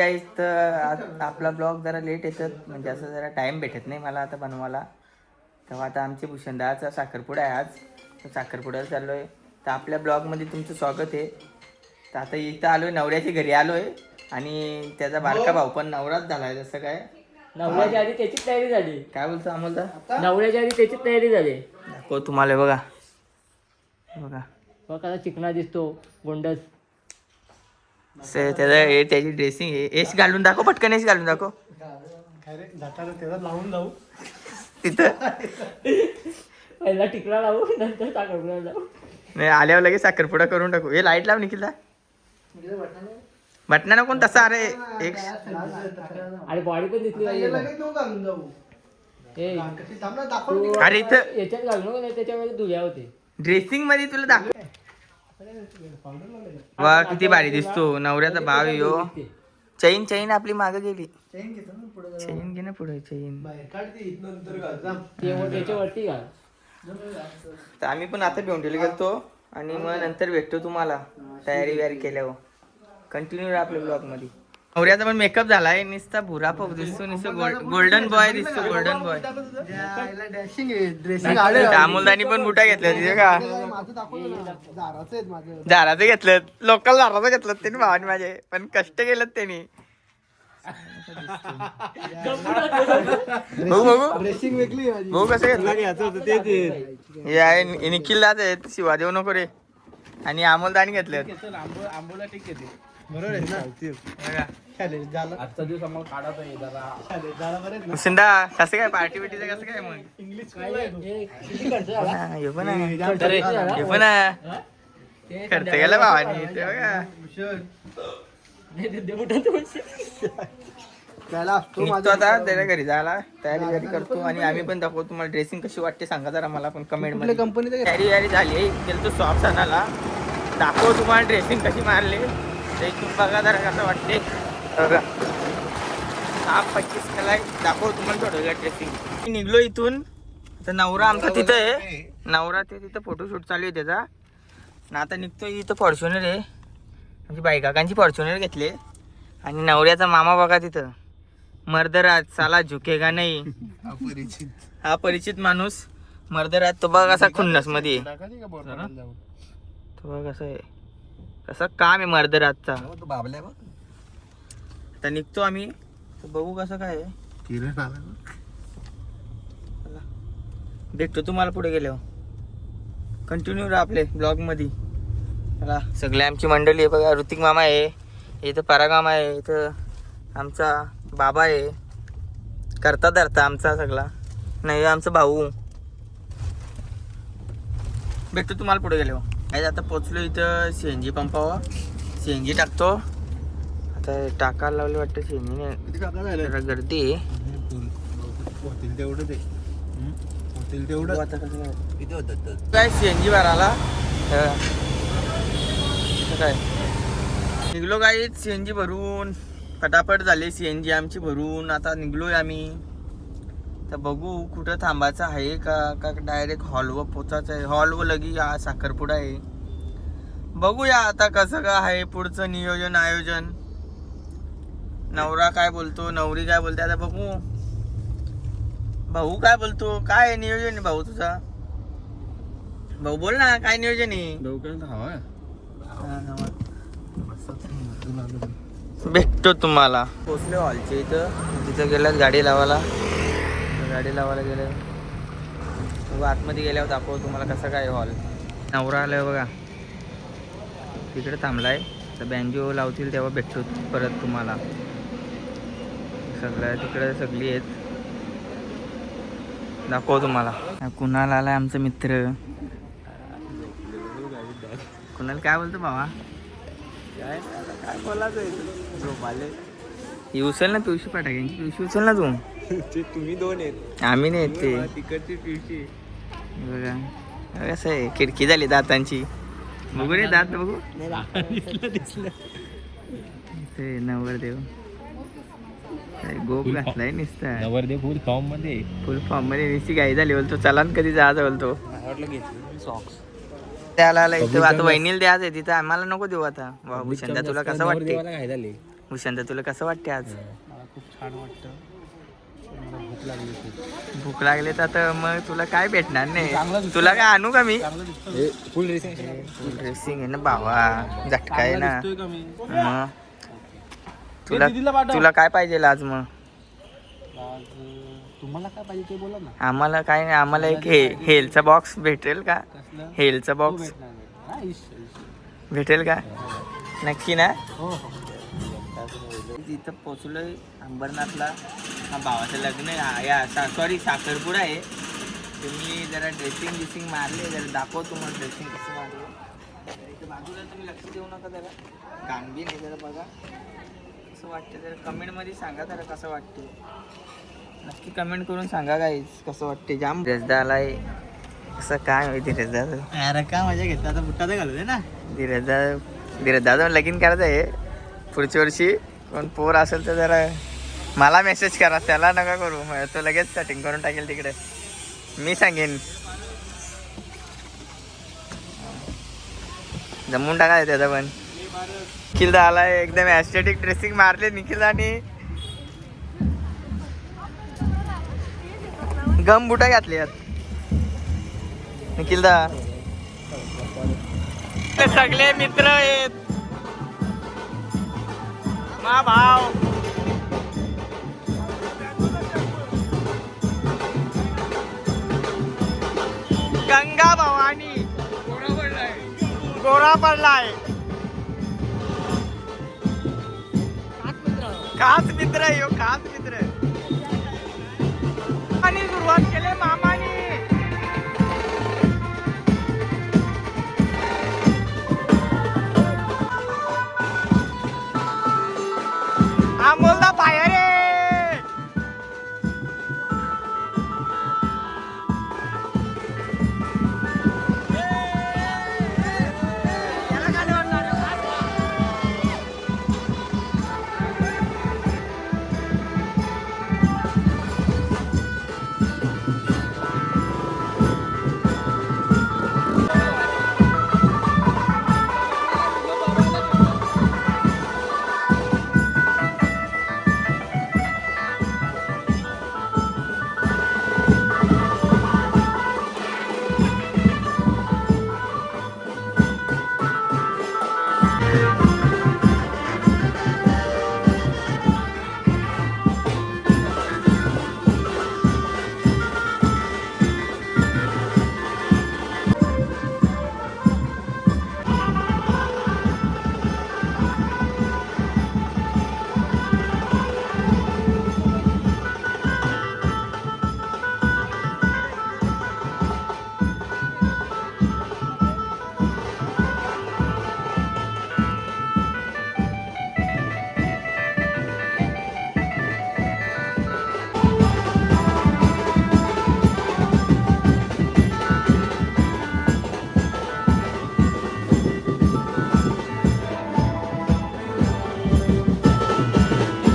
काहीच तर आपला ब्लॉग जरा लेट येतात, म्हणजे असं जरा टाइम भेटत नाही मला आता बनवायला. तेव्हा आता आमचे भूषणदाचा साखरपुडा आहे आज, तर साखरपुड्याला चाललो आहे. तर आपल्या ब्लॉगमध्ये तुमचं स्वागत आहे. तर आता इथं आलो आहे, नवऱ्याच्या घरी आलो आहे. आणि त्याचा बारका भाऊ पण नवराच झाला आहे. जसं काय नवऱ्याच्या आधी त्याची तयारी झाली. काय बोलतो अमोलदा? नवऱ्याच्या आधी त्याची तयारी झाली. दाखव तुम्हाला, बघा बघा कसा चिकना दिसतो गोंडस. त्याची ड्रेसिंग आहे. एस घालून दाखव, पटकन एस घालून दाखव लावून जाऊ तिथं. पहिला टिकला लावू, नंतर साखरपुड्याला जाऊ. नाही, आल्यावर लगेच साखरपुडा करून टाकू. हे लाईट लाव निखिलला. बटना नको तसा. अरे एक आणि बॉडी पण दिसली पाहिजे. अरे इथं याच्यात घालू नको, त्याच्यामध्ये धुल्या होते. ड्रेसिंग मध्ये तुला दाखव. वा किती भारी दिसतो. नवऱ्याचा भाव आहे ह्यो. चैन आपली मागे गेली. चैन घे ना पुढे. चैन त्याच्यावरती घाल. तर आम्ही पण आता भेंडीला गेलतो आणि मग नंतर भेटतो तुम्हाला तयारी वयारी केल्यावर. कंटिन्यू राहा आपल्या ब्लॉग मध्ये. नवऱ्याचा पण मेकअप झालाय. नुसता भुरा पप दिसतो, नुसतं गोल्डन बॉय दिसतो. Golden boy. अमोलदानी पण बुटा घेतल्या तिथे का? झाराचं घेतलं, लोकल झाराचं घेतलं त्यांनी भावानी माझे. पण कष्ट केलं त्यांनी. भाऊ कसं घेतलं? निखिललाच आहेत, शिवा देऊ नको रे. आणि अमोलदानी घेतलं. सिंधा कसं काय पार्टी बिटीचं कसं काय मग? हे पण खर्च गेला भावानी ते बघा. निघतो आता त्याच्या घरी जायला. तयारी करतो आणि आम्ही पण दाखवतो तुम्हाला. ड्रेसिंग कशी वाटते सांगा जरा मला पण कमेंट मध्ये. कंपनी तयारी झाली. गेलतो शॉप आणायला. दाखव तुम्हाला ड्रेसिंग कशी मारली. ड्रेसिंग बघा जरा कसं वाटते. 25 कला दाखव तुम्हाला थोडं ड्रेसिंग. निघलो इथून. तर नवरा आमचा तिथं आहे. नवरा ते तिथं फोटोशूट चालू आहे त्याचा. ना आता निघतो. इथं फॉर्च्युनर आहे. म्हणजे बायकाकांची फॉर्च्युनर घेतले. आणि नवऱ्याचा मामा बघा तिथं. मर्दराज साला झुकेगा नाही. हा परिचित माणूस मर्दराज. तो बघा कसा खुन्नस मध्ये. तो बघा कसं आहे, कसं काम आहे मर्दराजचा. आता निघतो आम्ही. तर बघू कसं काय आहे. भेटतो तुम्हाला पुढे गेल्यावर. कंटिन्यू राहा आपले ब्लॉग मध्ये. चला सगळे आमची मंडळी आहे बघा. ऋतिक मामा आहे इथं, परागाम आहे इथं, आमचा बाबा आहे करता धरता आमचा सगळा. नाही आमचा भाऊ. भेटतो तुम्हाला पुढे गेल्यावर. काय आता पोचलो इथं CNG पंपावर. CNG टाकतो आता. टाकायला लावले वाटतं CNG ने. जरा गर्दी आहे. काय CNG भरायला काय निघलो काय. CNG भरून फटाफट झाले. CNG आमची भरून आता निघलोय आम्ही. तर बघू कुठं थांबायचं आहे का डायरेक्ट हॉलवर पोचायचं आहे. हॉलवर लगी हा साखरपुडा आहे. बघूया आता कसं काय आहे पुढचं नियोजन आयोजन. नवरा काय बोलतो, नवरी काय बोलते, आता बघू. भाऊ काय बोलतो, काय नियोजन आहे भाऊ तुझा? भाऊ बोल ना, काय नियोजन आहे? भेटतो तुम्हाला. पोचले हॉलच्या इथं. तिथं गेल्यात गाडी लावायला. गेले. आतमध्ये गेल्यावर दाखव तुम्हाला कसं काय हॉल. नवरा आलाय बघा तिकडे थांबलाय. तर बँजो लावतील तेव्हा भेटतो परत तुम्हाला. सगळ्या तिकडे सगळी आहेत. दाखव तुम्हाला. कुणाल आलाय आमचा मित्र. कुणाल काय बोलतो बाबा? काय बोलायचं उचल ना पिवशी पाठाक. पिवशी उचल ना तू. तुम्ही दोन आहेत, आम्ही नाही ते तिकडची पिवशी. बघा कसं आहे. खिडकी झाली दातांची. बघू रे दात बघू. ते नवरदेव गोप घातलाय नुसता. नवरदेव फुल फॉर्म मध्ये. नुसती गाई झाली बोलतो. चला कधी जायचं बोलतो. त्याला इथं आता वहिनीला द्यायचं आहे तिथं. आम्हाला नको देऊ आता. भूषण तुला कसं वाटते? भूषण तर तुला कसं वाटते आज? मला खूप छान वाटतं. मला भूक लागली खूप. भूक लागले तर आता मग तुला काय भेटणार चांगलं नाही. दिसतं. तुला काय आणू का मी? चांगलं दिसतं. फुल रेसिंग. ड्रेसिंग आहे ना बाबा, झटका आहे ना. दिसतोय का मी? मग दीदीला पाठव. तुला काय पाहिजे आज मग? आज तुम्हाला काय पाहिजे ते बोला ना. आम्हाला काय नाही, आम्हाला एक हेलचा बॉक्स भेटेल का? कसलं? हेलचा हो, बॉक्स भेटणार नाही. हा, इश. भेटेल का? नक्की ना? हो हो. तिथं पोचलोय अंबरनाथला. हा भावाचं लग्न आहे. या सॉरी साखरपुडा आहे. तुम्ही जरा ड्रेसिंग बिसिंग मारले, जरा दाखव तुम्हाला ड्रेसिंग कसं मारले. इथं बाजूला तुम्ही लक्ष देऊ नका जरा. गाणबी नाही जरा बघा कसं वाटतं. जरा कमेंटमध्ये सांगा जरा कसं वाटते. नक्की कमेंट करून सांगा गाईस कसं वाटते. जाम धीरजदा आलाय. कसं काय माहिती धीरजदा? अरे काय मजा घेतला आता बुट्टा तर घालू दे ना. धीरजदा लगीन करायचं आहे पुढच्या वर्षी. कोण पोर असेल तर जरा मला मेसेज करा, त्याला नका करू. तो लगेच कटिंग करून टाकेल तिकडे. मी सांगेन जमून टाकायचं त्याचा पण. निखिलदा आलाय, एकदम ॲस्थेटिक ड्रेसिंग मारले निखिलदानी. गम बुटा घातली यात निखिलदा. ते सगळे मित्र आहेत. मा भाव गंगा भवानी गोरा पडलाय. खास मित्र आहे ह्यो, खास मित्र. आणि सुरुवात केली मामानी. अमोलदा बाहेर आहे.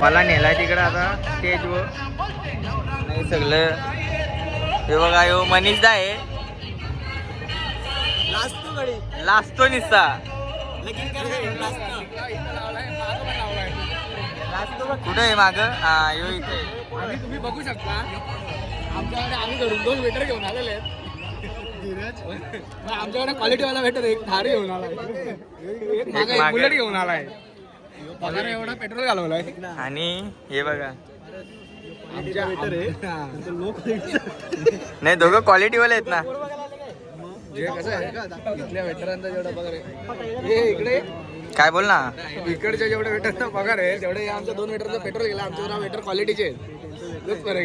मला नेलाय तिकडं आता स्टेजवर. नाही सगळं हे बघा. यो मनीषदा आहे. लाजतो निस्ता. कुठं आहे माग? हा यो इथे. आणि तुम्ही बघू शकता आमच्याकडे आम्ही घरून 2 वेटर घेऊन आलेले आहेत. आमच्याकडे क्वालिटीवाला वेटर एक थार घेऊन आलाय, एक बुलेट घेऊन आलाय. पगार एवढा पेट्रोल घालवलाय. आणि हे बघा आमच्या वेटर आहे. नाही दोघं क्वालिटीवाले आहेत ना. जे कसं आहे इथल्या वेटरांचा जेवढा पगार आहे हे इकडे काय बोल ना. इकडच्या जेवढ्या वेटरचा पगार आहे तेवढे आमच्या 2 वेटरचा पेट्रोल गेला. आमच्या वेटर क्वालिटीचे आहेत. फरक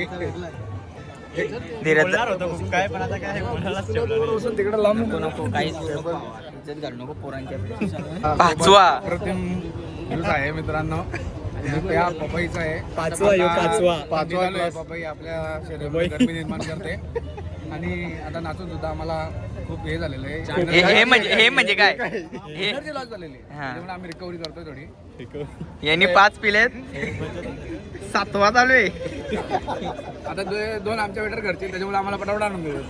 तिकडे लांब नको काहीच इज्जत घालू नको पोरांच्या. पाचवा ज्यूस आहे मित्रांनो. या पपईचा आहे. पाचवा पपई आपल्या शरीरामध्ये गरमी निर्माण करते. आणि आता नाचून सुद्धा आम्हाला खूप हे झालेलं आहे. हे म्हणजे काय? हे एनर्जी लॉस झालेली आहे. त्यामुळे आम्ही रिकव्हरी करतोय थोडी. यांनी 5 पिलेत, 7वा चालू आहे. आता 2 आमच्या वेटर घरचे, त्याच्यामुळे आम्हाला पटापट आणून देतो.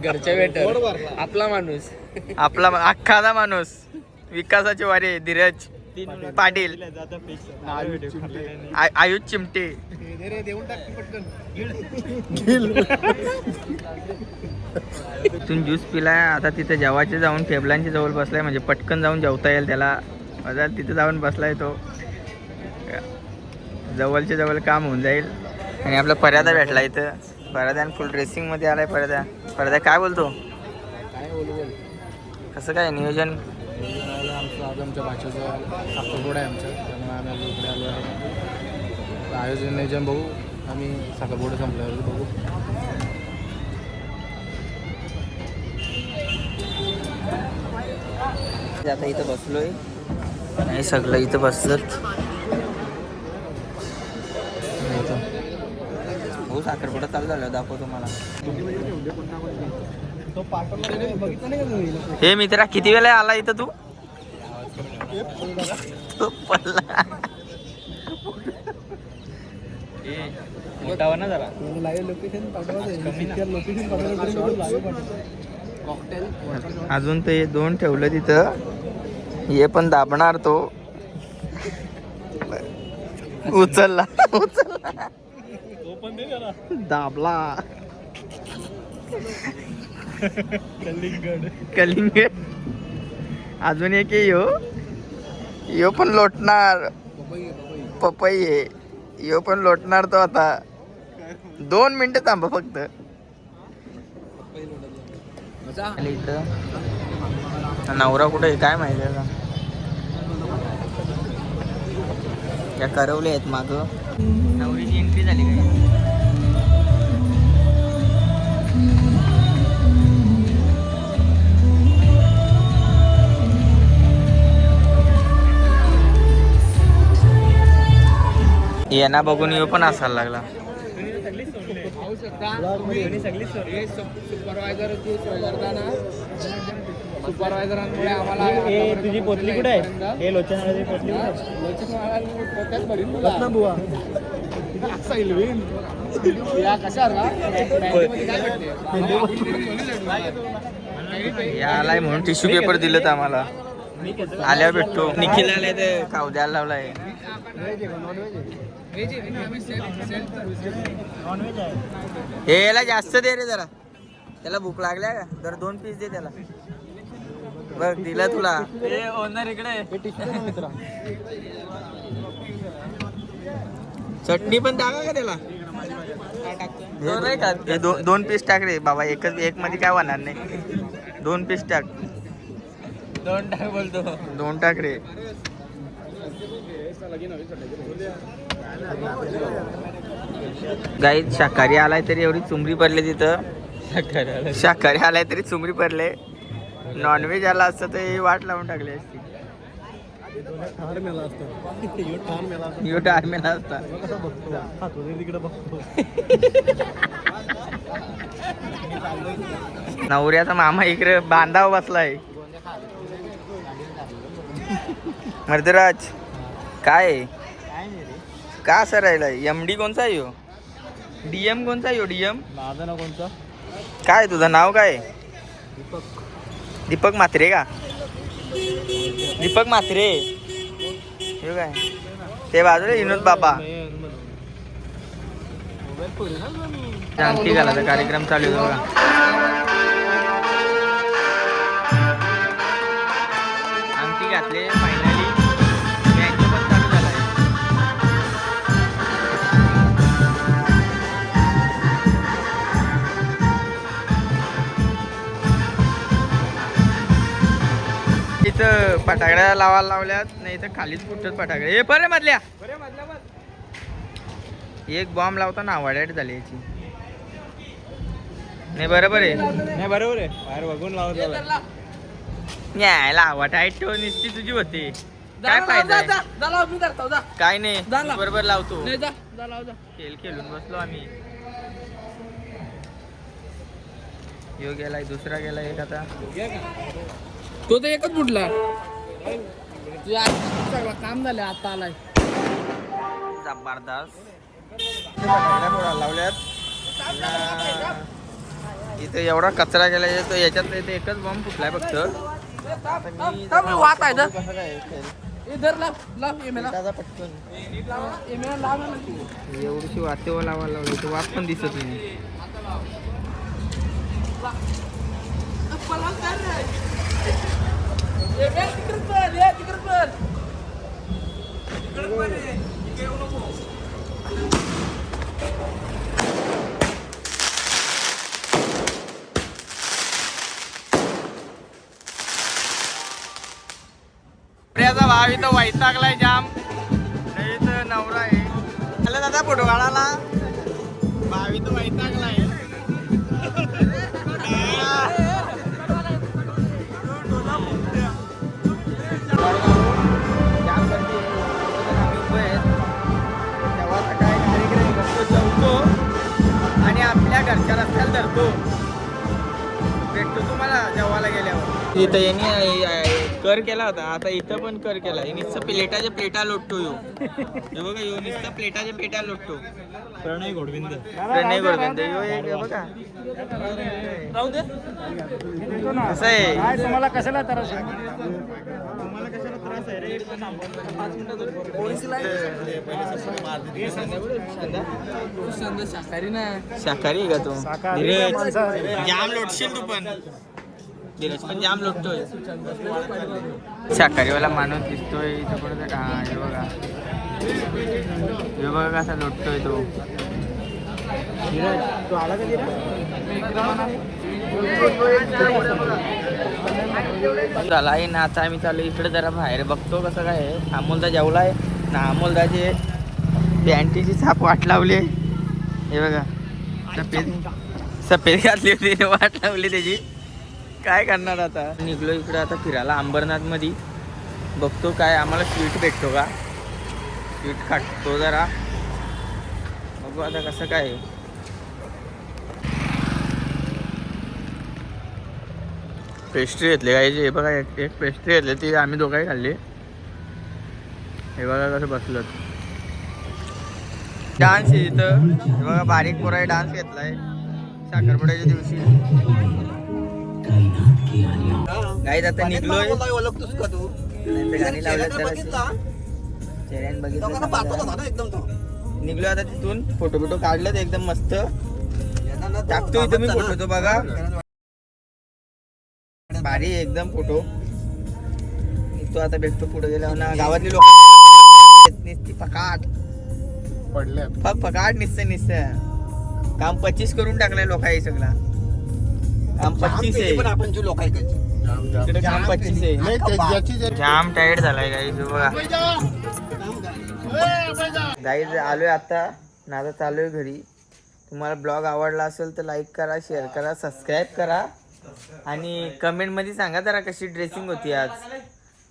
घरच्या वेटर आपला माणूस. आपला अख्खादा माणूस. विकासाची वारी धीरज. पाटील आयुष चिमटे देऊन टाक पटकन. तिथून ज्यूस पिलाय. आता तिथे जेवायचे जाऊन टेबलांच्या जवळ बसलाय, म्हणजे पटकन जाऊन जेवता येईल त्याला. माझा तिथे जाऊन बसलाय तो, जवळच्या जवळ काम होऊन जाईल. आणि आपला पर्यादा भेटला इथं. पर्यादा फुल ड्रेसिंग मध्ये आलाय. पर्यादा काय बोलतो? काय बोल कसं काय नियोजन? आमचं आज आमच्या भाषेचं साखरपुडा आहे आमचं, त्यामुळे आम्ही इकडे आलो आहे. आयोजन नियोजन बघू, आम्ही साखरपुडा संपल्यावर बघू. आता इथं बसलोय आणि सगळं इथं बसलं. हो साखरपुडा चालू झाला, दाखवतो मला. हे मित्रा किती वेळा आला इथं तू? अजून ते 2 ठेवलं तिथं. हे पण दाबणार तो. उचलला दाबला. कलिंगड अजून एक यो पण लोटणार. पपई आहे यो पण लोटणार तो. आता 2 मिनिटं थांबा फक्त. इथं नवरा कुठे आहे काय माहिती आहे का? या करवले आहेत माग. नवरीची एंट्री झाली काय? यांना बघून येऊ पण असायला लागला. सुपरवायझरांमुळे आम्हाला तुझी पोतली कुठे आहे? हे लोचन पोतली यालाय म्हणून टिश्यू पेपर दिलं आम्हाला. आल्यावर भेटतो. निखिल आलाय ते खाऊ द्यायला लावलाय. हे याला जास्त दे रे जरा. त्याला भूक लागल्या का? जरा 2 पीस दे त्याला. बघ दिला तुला. ओनर इकडे. चटणी पण टाका का त्याला? 2 पीस टाक रे बाबा. एक मध्ये काय होणार नाही. 2 पीस टाक. 2 टाक बोलतो. 2 टाक रे. गाईत शाकाहारी आलाय तरी एवढी चुमरी पडले तिथं. शाकाहारी आलाय तरी चुमरी पडले. नॉनव्हेज आला असतं तर ही वाट लावून टाकली असती. यो ठार मेला असता. नवऱ्याचा मामा इकडे बांधाव बसलाय. मर्दराज काय का सर राहिला? एमडी कोणचा आहे यो? डीएम कोणचा आहे यो? डीएम माझं ना कोणतं? काय तुझं नाव काय? दीपक म्हात्रे का? दीपक म्हात्रे हे काय ते बाजूला विनोद बाबा. अंगठी घालायचा कार्यक्रम चालू आहे बघा. अंगठी घातले फायनली. मॅच पण चालू झालाय. इथं फटाकड्या लावायला लावल्यात. नाही तर खालीच फुटत फटाकडे. हे बरे मधल्या एक बॉम्ब लावताना आवाड्याट झाली याची. नाही बरोबर आहे. नाही बरोबर आहे. बाहेर बघून लावत न्यायला हवा टाईट ठेव निसती तुझी होते. काय फायदा आहे? काय नाही बरोबर लावतो. खेळ खेळून बसलो आम्ही. यो गेलाय दुसरा गेलाय एक. आता तो तर एकच फुटला. काम झालं आता आलाय. जबरदस्त लावल्यात. इथं एवढा कचरा गेला. याच्यात एकच बॉम्ब फुटलाय फक्त. दादा पटकन एवढीशी वातेवा लावायला लावली तो वाफ पण दिसत नाही. प्रियाचा भाव इथं वैतागलाय जाम. नाही तर नवरा आहे. आला दादा फोटो काढायला. भाव इथं वैतागलाय. जाम गर्दी आहे. आम्ही उभे आहेत. तेव्हा काय कार्यक्रम करतो जमतो आणि आपल्या घरच्या रस्त्याला धरतो. भेटतो तुम्हाला जेवायला गेल्यावर. इथं यांनी कर केला होता, आता इथं पण कर केला. नुसतं प्लेटाच्या प्लेटा लोटतो यो. हे बघा यो नुसतं प्लेटाच्या प्लेटा लोटतो. प्रणय गोडविंद यो एक हे बघा. कसं आहे तुम्हाला कशाला त्रास शाकाहारी आहे का तू? धीरज जाम लोटशील तू पण. धीरज पण जाम लोटतोय. शाकाहारीवाला माणूस दिसतोय इथं कुठं. हा हे बघा, हे बघा कसा लोटतोय तो. धीरज तू आला का झाला आहे ना. आता आम्ही चालू इकडे जरा बाहेर बघतो कसं काय आहे. अमोलदा जेवलाय ना. अमोलदाचे पॅन्टीची छाप वाट लावली आहे. हे बघा सफेद घातली होती, वाट लावली त्याची. काय करणार आता. निघलो इकडे आता फिरायला अंबरनाथ मध्ये. बघतो काय आम्हाला स्वीट भेटतो का. स्वीट खातो जरा. बघू आता कसं काय आहे. पेस्ट्री घेतली काय. हे बघा एक पेस्ट्री घेतली ती आम्ही दोघाही खाल्ली. हे बघा कसं बसलं. डान्स आहे इथं. हे बघा बारीक पोराने डान्स घेतलाय साखरपुड्याच्या दिवशी. गाईत आता निघलोय. ओळखतोस का तू? गाणी लावल्यात जरा चेहऱ्यान बघितलं. निघलो आता तिथून. फोटो बिटो काढलेत एकदम मस्त. टाकतो इथं मी फोटो तो बघा. भारी एकदम फोटो. तो आता भेटतो पुढे गेल्यावर ना. गावातली लोक पकाट पडले पकाट निसते काम 25 करून टाकलंय लोकांनी. सगळा काम 25 आहे. पण आपण लोक इकडे काम 25 आहे. जाम टायर्ड झालाय गाईज. बघा गाईज आलोय आता ना. आता चालूय घरी. तुम्हाला ब्लॉग आवडला असेल तर लाईक करा, शेअर करा, सबस्क्राईब करा आणि कमेंटमध्ये सांगा जरा कशी ड्रेसिंग होती आज.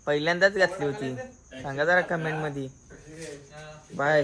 पहिल्यांदाच घातली होती. सांगा जरा कमेंटमध्ये. बाय.